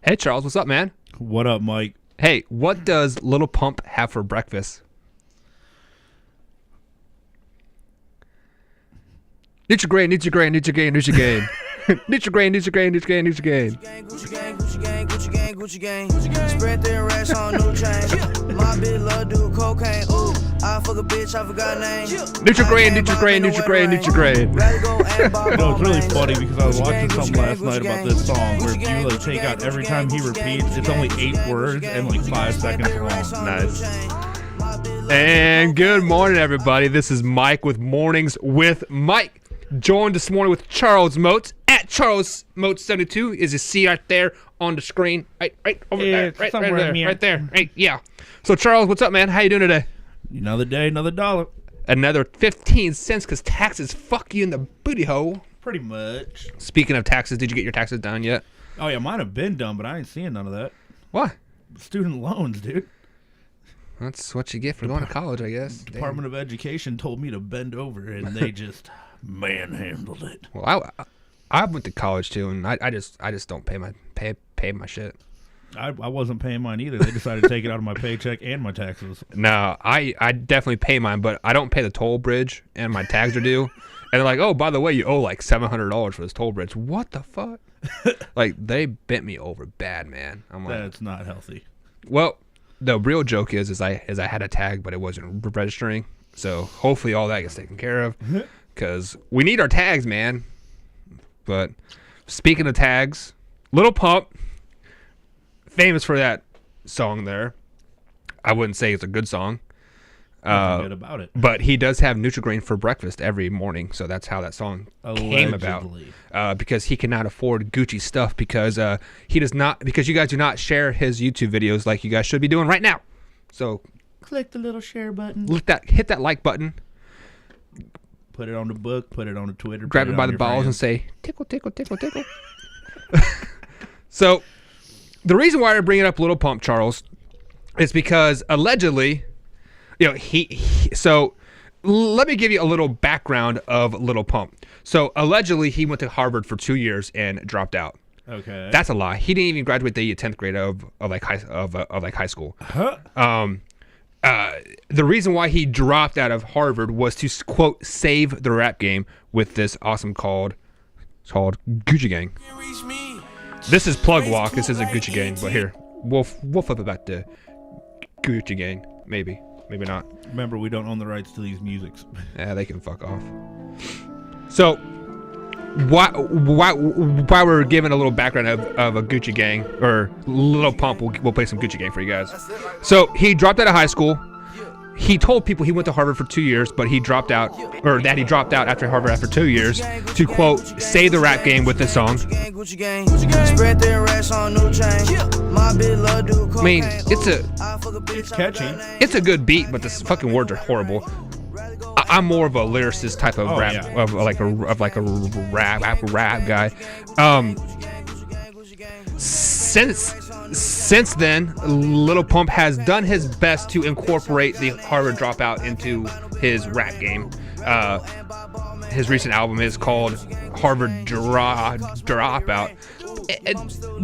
Hey, Charles, what's up, man? What up, Mike? Hey, what does Lil Pump have for breakfast? Nutri-Grain, Nutri-Grain, Nutri-Grain, Nutri-Grain. Nutri-Grain, Nutri-Grain, Nutri-Grain, Nutri-Grain. Gucci gang, Gucci gang, Gucci gang, Gucci gang, Gucci gang. Spread their racks on new chain. My bitch love do cocaine. Ooh, I fuck a bitch, I forgot name. Nutri-Grain, Nutri-Grain, Nutri-Grain, Nutri-Grain. It's really funny because I was watching something last night about this song where if you like take out every time he repeats, it's only 8 words and like 5 seconds long. Nice. And good morning, everybody. This is Mike with Mornings with Mike. Joined this morning with Charles Motes at Charles Motes 72. Is you see right there on the screen, right over there, right there. Right, yeah. So Charles, what's up, man? How you doing today? Another day, another dollar. Another 15 cents because taxes fuck you in the booty hole. Pretty much. Speaking of taxes, did you get your taxes done yet? Oh yeah, mine have been done, but I ain't seeing none of that. Why? Student loans, dude. That's what you get for going to college, I guess. Department of Education told me to bend over, and they just manhandled it. Well, I went to college too, and I just don't pay my shit. I wasn't paying mine either. They decided to take it out of my paycheck and my taxes. No, I definitely pay mine, but I don't pay the toll bridge, and my tags are due. And they're like, oh, by the way, you owe like $700 for this toll bridge. What the fuck? Like, they bent me over bad, man. I'm like, that's not healthy. Well, the real joke is I had a tag, but it wasn't registering. So hopefully all that gets taken care of, because we need our tags, man. But speaking of tags, Lil Pump, famous for that song there. I wouldn't say it's a good song. Nothing good about it. But he does have Nutri-Grain for breakfast every morning, so that's how that song came about. Because he cannot afford Gucci stuff because he does not. Because you guys do not share his YouTube videos like you guys should be doing right now. So click the little share button. Hit that like button. Put it on the book. Put it on the Twitter. Grab it by the balls and say tickle, tickle, tickle, tickle. So the reason why I bring it up, Lil Pump, Charles, is because allegedly. You know, so let me give you a little background of Lil Pump. So allegedly he went to Harvard for 2 years and dropped out. Okay. That's a lie. He didn't even graduate the 10th grade of high school. Huh? The reason why he dropped out of Harvard was to quote save the rap game with this awesome called Gucci Gang. This is Plug Walk. This isn't Gucci Gang, but here we'll flip it back to Gucci Gang. Maybe not. Remember, we don't own the rights to these musics. Yeah, they can fuck off. So, why we're giving a little background of a Gucci Gang, or Lil Pump, we'll play some Gucci Gang for you guys. So, he dropped out of high school. He told people he went to Harvard for 2 years, but he dropped out, or that he dropped out after Harvard after 2 years to, quote, save the rap game with this song. I mean, it's catchy. It's a good beat, but the fucking words are horrible. I'm more of a lyricist type of rap, yeah. of like a rap guy. Since then, Lil Pump has done his best to incorporate the Harvard dropout into his rap game. His recent album is called Harvard Dropout.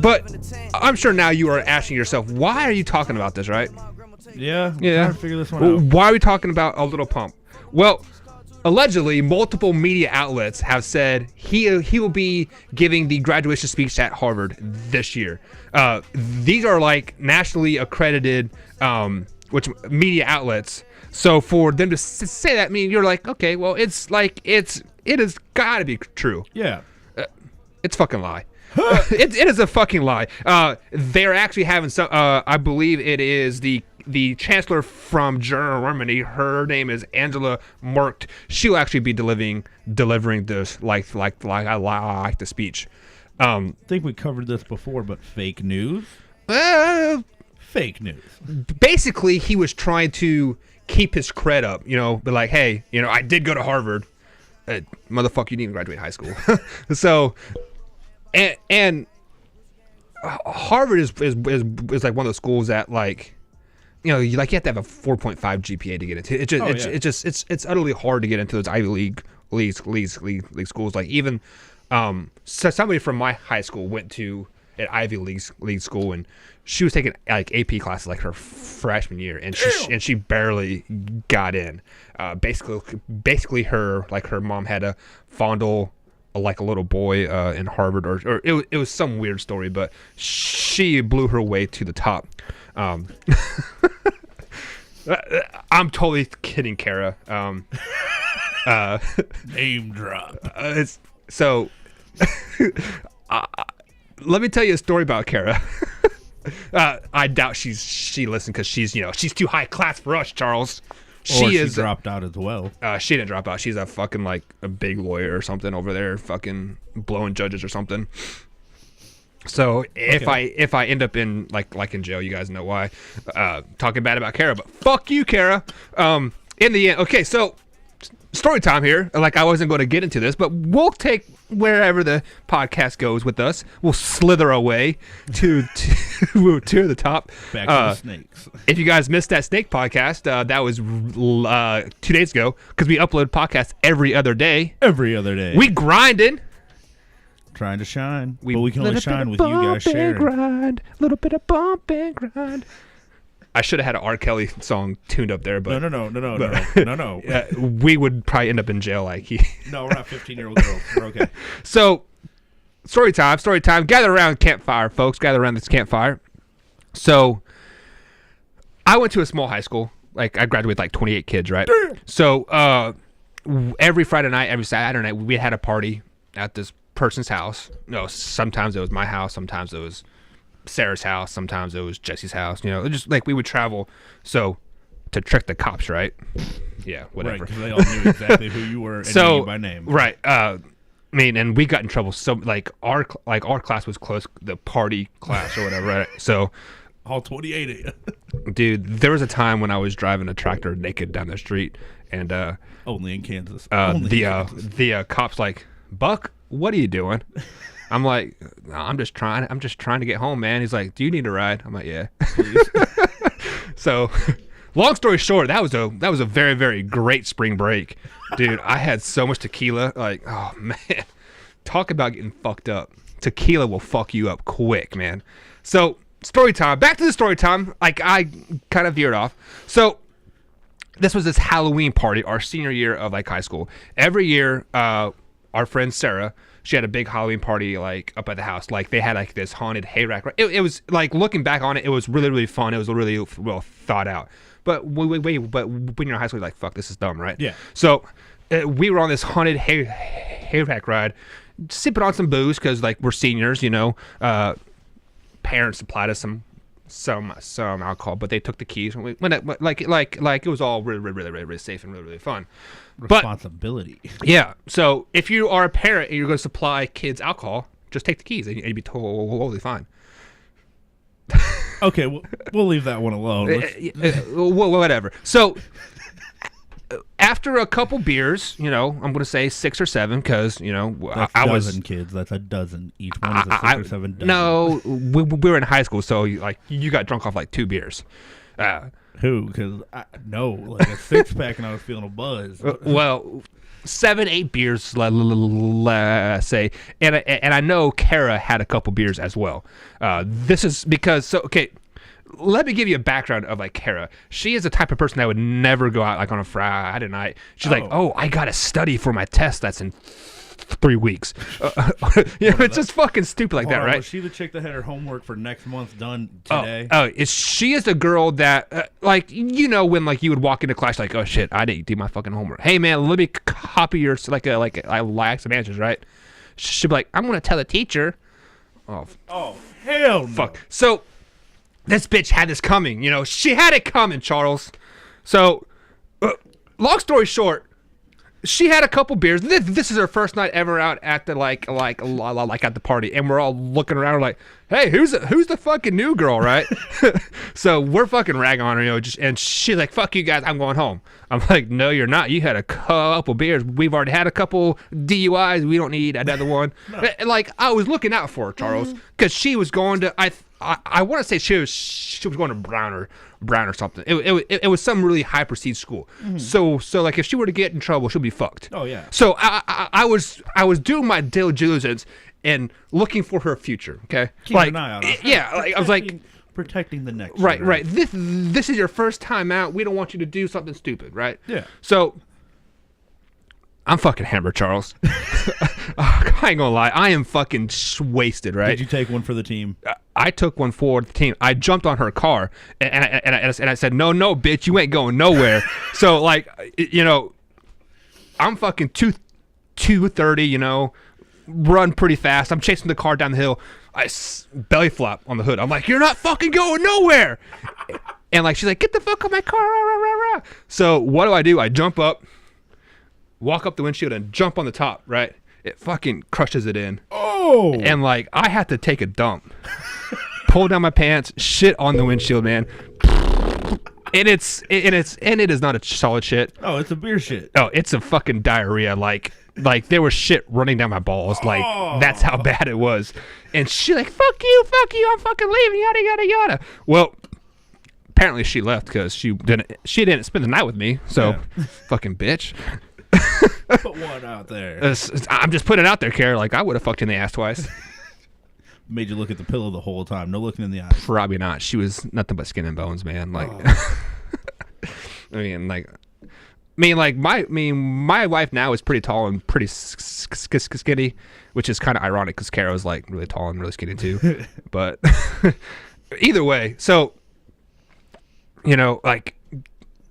But I'm sure now you are asking yourself, why are you talking about this, right? Yeah. Trying to figure this one out. Why are we talking about a Lil Pump? Well, allegedly, multiple media outlets have said he will be giving the graduation speech at Harvard this year. These are like nationally accredited media outlets. So for them to say that, I mean, you're like, okay, well, it has got to be true. Yeah. It's fucking lie. It is a fucking lie. They're actually having some. I believe it is the chancellor from Germany. Her name is Angela Merkel. She'll actually be delivering this like the speech. I think we covered this before, but fake news. Fake news. Basically, he was trying to keep his cred up. You know, be like, hey, you know, I did go to Harvard. Motherfucker, you didn't even graduate high school. So. And Harvard is like one of those schools that, like, you know, you have to have a 4.5 GPA to get into. It's utterly hard to get into those Ivy League schools. Like, even so somebody from my high school went to at Ivy League school, and she was taking like AP classes like her freshman year, and she barely got in. Basically her mom had to fondle like a little boy in Harvard, or it was some weird story, but she blew her way to the top. I'm totally kidding, Kara. Name drop. So let me tell you a story about Kara. I doubt she listened because she's too high class for us, Charles. She dropped out as well. She didn't drop out. She's a fucking like a big lawyer or something over there, fucking blowing judges or something. So if I end up in like in jail, you guys know why. Talking bad about Kara, but fuck you, Kara. In the end, okay, so story time here. Like, I wasn't going to get into this, but we'll take wherever the podcast goes with us. We'll slither away to the top. Back to the snakes. If you guys missed that snake podcast, that was 2 days ago, because we upload podcasts every other day. Every other day. We grinding. Trying to shine. But we can only shine with you guys sharing. Grind, little bit of bump and grind. I should have had an R. Kelly song tuned up there, but no. We would probably end up in jail like he. No, we're not 15-year-old girls. We're okay. So, story time. Gather around campfire, folks. Gather around this campfire. So, I went to a small high school. Like, I graduated like 28 kids, right? So, every Friday night, every Saturday night, we had a party at this person's house. No, sometimes it was my house. Sometimes it was Sarah's house. Sometimes it was Jesse's house. Just like we would travel, so to trick the cops, right? Yeah, whatever. Right, because they all knew exactly who you were and knew you by name. Right. And we got in trouble. So our class was close, the party class or whatever, right? So all 28 of you. Dude, there was a time when I was driving a tractor naked down the street, and only in Kansas. The cops like, Buck, what are you doing? I'm like, I'm just trying to get home, man. He's like, do you need a ride? I'm like, yeah. So, long story short, that was a very, very great spring break, dude. I had so much tequila. Like, oh man, talk about getting fucked up. Tequila will fuck you up quick, man. So, story time. Back to the story time. Like, I kind of veered off. So, this was this Halloween party, our senior year of like high school. Every year, our friend Sarah, she had a big Halloween party like up at the house. Like, they had like this haunted hayrack. It was like, looking back on it, it was really, really fun. It was really well thought out. But but when you're in high school, you're like, fuck, this is dumb, right? Yeah. So we were on this haunted hayrack ride, sipping on some booze because like we're seniors, Parents supplied us some alcohol, but they took the keys. And we went like it was all really, really, really, really safe and really, really fun. Responsibility. But, yeah. So if you are a parent and you're going to supply kids alcohol, just take the keys and you'd be totally fine. Okay, we'll leave that one alone. Whatever. So after a couple beers, I'm going to say 6 or 7 because, that's I was... was... kids. That's a dozen. Each one is a 6 or 7 dozen. No, we were in high school, so you got drunk off like 2 beers. Who? Because like a 6-pack and I was feeling a buzz. Well, 7, 8 beers, let's say, and I know Kara had a couple beers as well. This is because let me give you a background of like Kara. She is the type of person that would never go out like on a Friday night. She's like, I gotta study for my test that's in 3 weeks. It's just fucking stupid like that, right? Was she the chick that had her homework for next month done today? She is the girl that when like you would walk into class like, oh shit, I didn't do my fucking homework. Hey man, let me copy your I like some answers, right? She'd be like, I'm gonna tell the teacher. Oh hell no. Fuck. So this bitch had this coming, she had it coming, Charles. So long story short, she had a couple beers. This is her first night ever out at the like at the party, and we're all looking around like, hey, who's the fucking new girl, right? So we're fucking ragging on her, and she's like, fuck you guys, I'm going home. I'm like, no, you're not. You had a couple beers. We've already had a couple DUIs. We don't need another one. No. Like, I was looking out for her, Charles, because she was going to I want to say she was going to Brown or something. It was some really high prestige school. Mm-hmm. So like if she were to get in trouble, she'll be fucked. Oh yeah. So I was doing my due diligence, and looking for her future. Okay, Keep an eye on her. Yeah, like I was like, protecting the next. right. This is your first time out. We don't want you to do something stupid, right? Yeah. So I'm fucking hammered, Charles. I ain't gonna lie. I am fucking wasted, right? Did you take one for the team? I took one for the team. I jumped on her car and I said, no, bitch, you ain't going nowhere. So like, you know, I'm fucking 230, you know, run pretty fast. I'm chasing the car down the hill. I belly flop on the hood. I'm like, you're not fucking going nowhere. And like, she's like, get the fuck out of my car. Rah, rah, rah. So what do? I jump up, walk up the windshield and jump on the top, right? It fucking crushes it in. Oh! And like, I had to take a dump. Pull down my pants, shit on the windshield, man. And it is not a solid shit. Oh, it's a beer shit. Oh, it's a fucking diarrhea. Like there was shit running down my balls. Like that's how bad it was. And she like, fuck you, I'm fucking leaving, yada yada yada. Well, apparently she left because she didn't spend the night with me. So, fucking bitch. Put one out there. I'm just putting it out there, Kara. Like I would have fucked in the ass twice. Made you look at the pillow the whole time. No looking in the eyes. Probably not. She was nothing but skin and bones, man. Like, my wife now is pretty tall and pretty skinny, which is kind of ironic because Kara was like really tall and really skinny too. But either way, so you know, like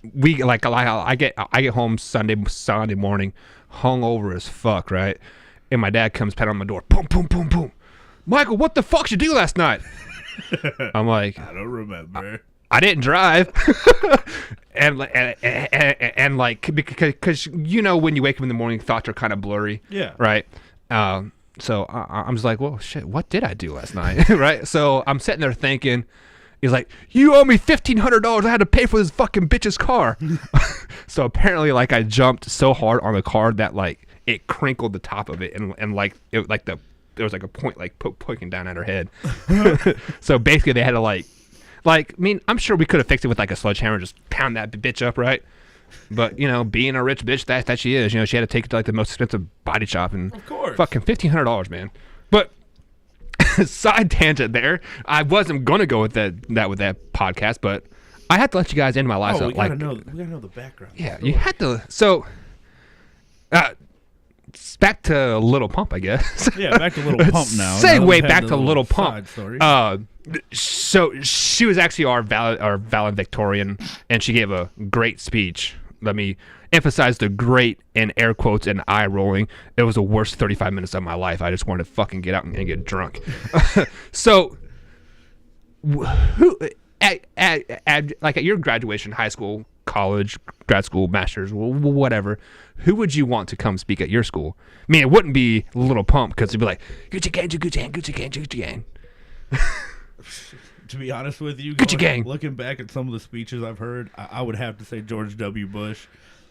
I get home Sunday morning, hungover as fuck, right? And my dad comes patting on my door, boom, boom, boom, boom. Michael, what the fuck did you do last night? I'm like, I don't remember. I didn't drive. and like, because you know, when you wake up in the morning, thoughts are kind of blurry. Yeah. Right. So I'm just like, well, shit, what did I do last night? Right. So I'm sitting there thinking, he's like, you owe me $1,500. I had to pay for this fucking bitch's car. So apparently, like, I jumped so hard on the car that like it crinkled the top of it, and like it like there was like a point like poking down at her head. So basically, they had to like I mean, I'm sure we could have fixed it with like a sledgehammer, just pound that bitch up, right? But you know, being a rich bitch that she is, you know, she had to take it to like the most expensive body shop, and of course, fucking $1,500, man. But side tangent there. I wasn't gonna go with that podcast, but I had to let you guys into my life. Oh, we gotta know the background. Yeah, you had to. So, back to Lil Pump, I guess. Yeah, back to Lil Pump now. Segue back to Lil Pump. So she was actually our valedictorian, and she gave a great speech. Let me emphasize the great in air quotes and eye rolling. It was the worst 35 minutes of my life. I just wanted to fucking get out and get drunk. So, who at your graduation, high school, college, grad school, master's, whatever, who would you want to come speak at your school? I mean, it wouldn't be Lil Pump because it'd be like, Gucci gang, Gucci gang, Gucci gang, Gucci gang. To be honest with you, Gucci gang. Looking back at some of the speeches I've heard, I would have to say George W. Bush,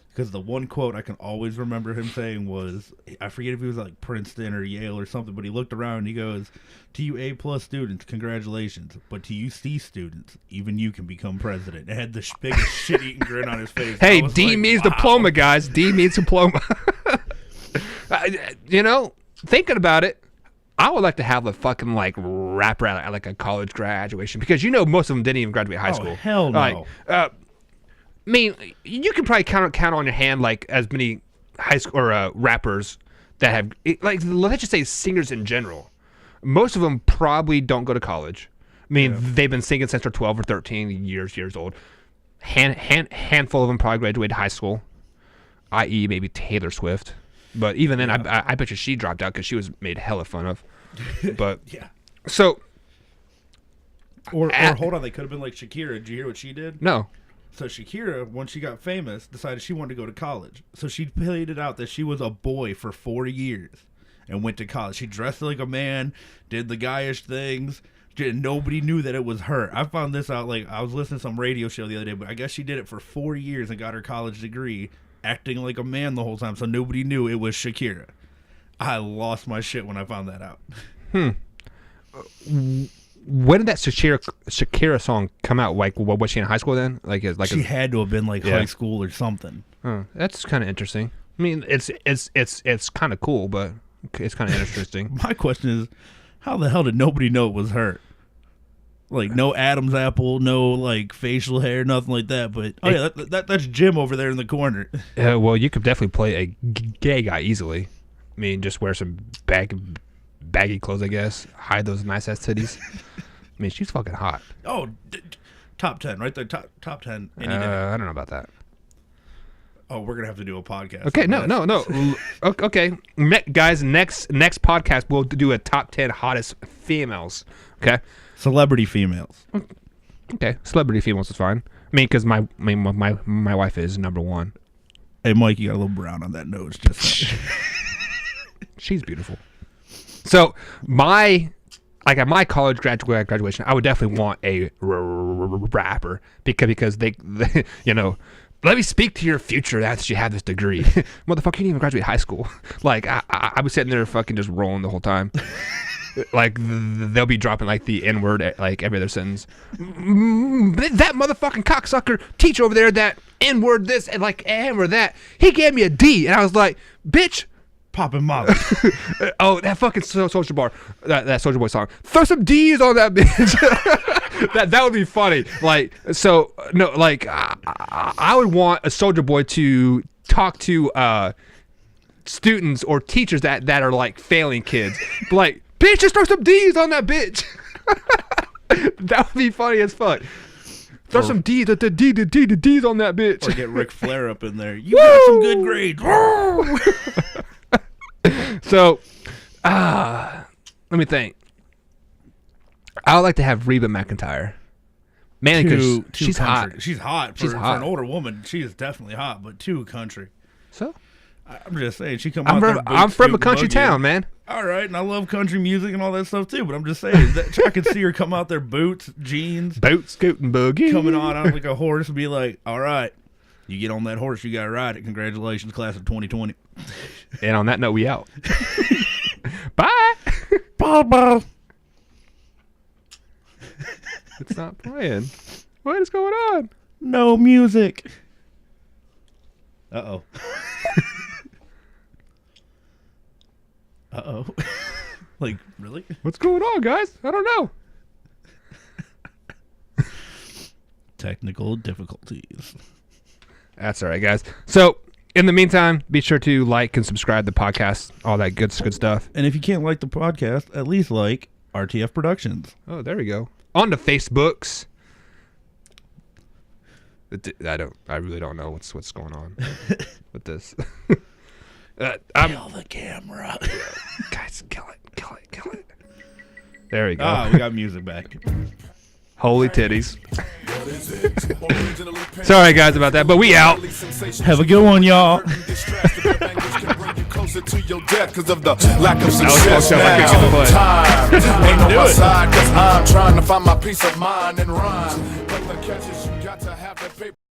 because the one quote I can always remember him saying was, I forget if he was like Princeton or Yale or something, but he looked around and he goes, to you A+ students, congratulations, but to you C students, even you can become president. It had the biggest shit-eating grin on his face. Hey, D means diploma, guys. D means diploma. You know, thinking about it, I would like to have a fucking like rapper at like a college graduation, because you know most of them didn't even graduate high school. Hell no. Like, I mean, you can probably count on your hand like as many high school or rappers that have, like, let's just say singers in general. Most of them probably don't go to college. I mean, they've been singing since they're 12 or 13 years old. Handful of them probably graduated high school, i.e. maybe Taylor Swift. But even then, I bet you she dropped out because she was made hella fun of. But yeah. So. Or hold on, they could have been like Shakira. Did you hear what she did? No. So Shakira, once she got famous, decided she wanted to go to college. So she played it out that she was a boy for 4 years and went to college. She dressed like a man, did the guyish things. Nobody knew that it was her. I found this out, like, I was listening to some radio show the other day, but I guess she did it for 4 years and got her college degree, acting like a man the whole time, so nobody knew it was Shakira. I lost my shit when I found that out. When did that Shakira song come out? Like, was she in high school then? She had to have been like high school or something. That's kind of interesting. I mean, it's kind of cool, but It's kind of interesting. My question is, how the hell did nobody know it was her? Like, no Adam's apple, no, like, facial hair, nothing like that. But, that's Jim over there in the corner. Well, you could definitely play a gay guy easily. I mean, just wear some baggy clothes, I guess. Hide those nice-ass titties. I mean, she's fucking hot. Oh, top 10, right there. Top 10 any day. I don't know about that. Oh, we're going to have to do a podcast. Okay, no. Okay, guys, next podcast, we'll do a top 10 hottest females. Okay? Celebrity females. Okay, celebrity females is fine. I mean, because my wife is number one. Hey, Mike, you got a little brown on that nose. Just She's beautiful. So, at my college graduation, I would definitely want a rapper because they let me speak to your future after you have this degree. Motherfucker, you didn't even graduate high school. Like, I was sitting there fucking just rolling the whole time. Like, they'll be dropping, like, the N-word, like, every other sentence. That motherfucking cocksucker teacher over there, that N-word this and, like, N-word that, he gave me a D. And I was like, bitch. Poppin' molly. Oh, that fucking Soulja Bar, that Soulja Boy song. Throw some D's on that bitch. that would be funny. Like, so no, like I would want a Soulja Boy to talk to students or teachers that are like failing kids. Like, bitch, just throw some D's on that bitch. That would be funny as fuck. Throw some D's on that bitch. Or get Ric Flair up in there. You got some good grades. So, let me think. I would like to have Reba McEntire. Man, because she's hot. She's hot. For an older woman, she is definitely hot, but too country. So? I'm just saying, she come out there. I'm from a country town, man. All right, and I love country music and all that stuff too, but I'm just saying, I could see her come out there, boots, jeans. Boot, scooting, boogie. Coming on like a horse and be like, all right, you get on that horse, you got to ride it. Congratulations, class of 2020. And on that note, we out. Bye. Bye. It's not playing. What is going on? No music. Uh-oh. Uh-oh. Like, really? What's going on, guys? I don't know. Technical difficulties. That's all right, guys. So, in the meantime, be sure to like and subscribe to the podcast, all that good stuff. And if you can't like the podcast, at least like RTF Productions. Oh, there we go. On the Facebooks. I really don't know what's going on with this. Kill the camera. Guys, kill it. There we go. Ah, we got music back. Holy titties. Sorry, guys, about that, but we out. Have a good one, y'all. To your death because of the lack of success. Time ain't on my side because I'm trying to find my peace of mind and rhyme. But the catch is you got to have that paper.